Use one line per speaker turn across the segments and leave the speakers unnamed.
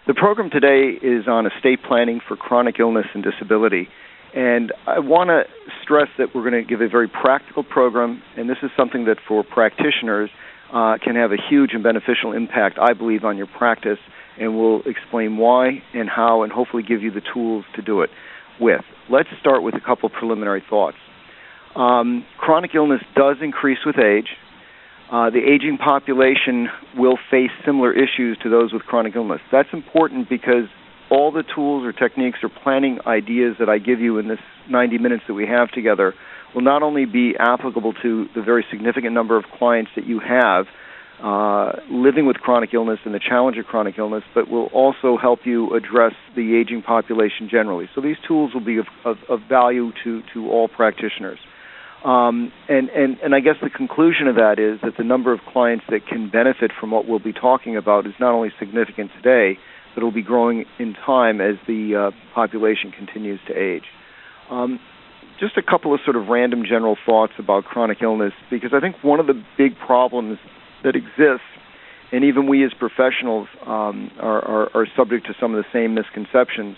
The program today is on estate planning for chronic illness and disability. And I want to stress that we're going to give a very practical program, and this is something that for practitioners can have a huge and beneficial impact, I believe, on your practice, and we'll explain why and how and hopefully give you the tools to do it with. Let's start with a couple preliminary thoughts. Chronic illness does increase with age. The aging population will face similar issues to those with chronic illness. That's important because all the tools or techniques or planning ideas that I give you in this 90 minutes that we have together will not only be applicable to the very significant number of clients that you have living with chronic illness and the challenge of chronic illness, but will also help you address the aging population generally. So these tools will be of value to all practitioners. And I guess the conclusion of that is that the number of clients that can benefit from what we'll be talking about is not only significant today, but it will be growing in time as the population continues to age. Just a couple of sort of random general thoughts about chronic illness, because I think one of the big problems that exists, and even we as professionals are subject to some of the same misconceptions,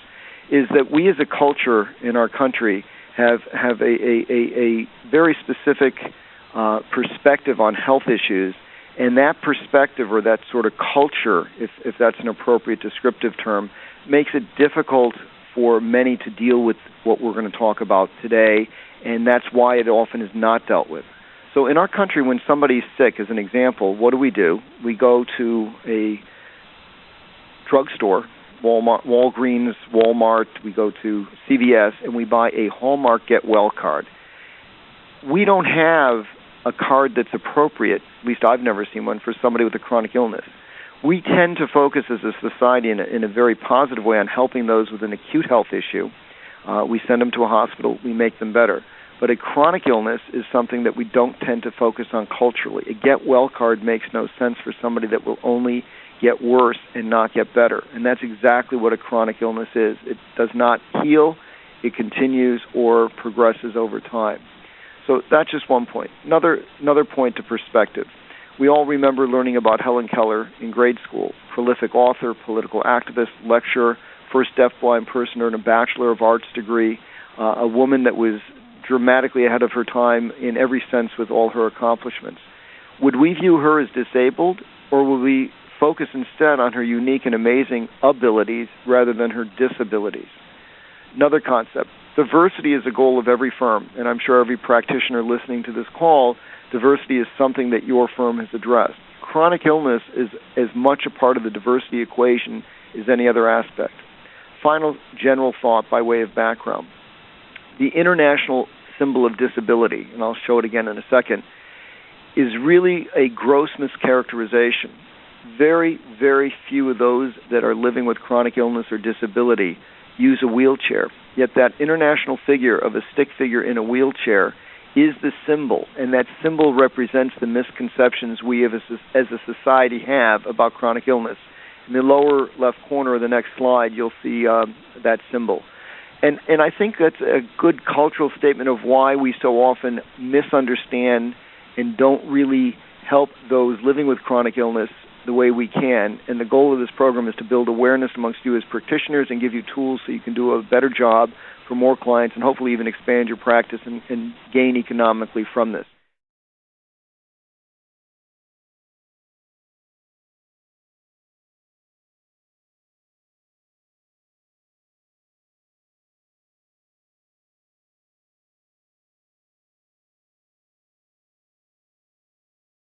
is that we as a culture in our country have a very specific perspective on health issues, and that perspective or that sort of culture, if that's an appropriate descriptive term, makes it difficult for many to deal with what we're going to talk about today, and that's why it often is not dealt with. So in our country, when somebody's sick, as an example, what do? We go to a drugstore, Walgreens, Walmart, we go to CVS, and we buy a Hallmark Get Well card. We don't have a card that's appropriate, at least I've never seen one, for somebody with a chronic illness. We tend to focus as a society in a very positive way on helping those with an acute health issue. We send them to a hospital, we make them better. But a chronic illness is something that we don't tend to focus on culturally. A Get Well card makes no sense for somebody that will only get worse and not get better. And that's exactly what a chronic illness is. It does not heal, it continues or progresses over time. So that's just one point. Another point to perspective. We all remember learning about Helen Keller in grade school, prolific author, political activist, lecturer, first deafblind person to earn a Bachelor of Arts degree, a woman that was dramatically ahead of her time in every sense with all her accomplishments. Would we view her as disabled, or would we focus instead on her unique and amazing abilities rather than her disabilities? Another concept. Diversity is a goal of every firm, and I'm sure every practitioner listening to this call, diversity is something that your firm has addressed. Chronic illness is as much a part of the diversity equation as any other aspect. Final general thought by way of background. The international symbol of disability, and I'll show it again in a second, is really a gross mischaracterization. Very, very few of those that are living with chronic illness or disability use a wheelchair. Yet that international figure of a stick figure in a wheelchair is the symbol, and that symbol represents the misconceptions we as a society have about chronic illness. In the lower left corner of the next slide, you'll see that symbol. And I think that's a good cultural statement of why we so often misunderstand and don't really help those living with chronic illness the way we can. And the goal of this program is to build awareness amongst you as practitioners and give you tools so you can do a better job for more clients and hopefully even expand your practice and gain economically from this.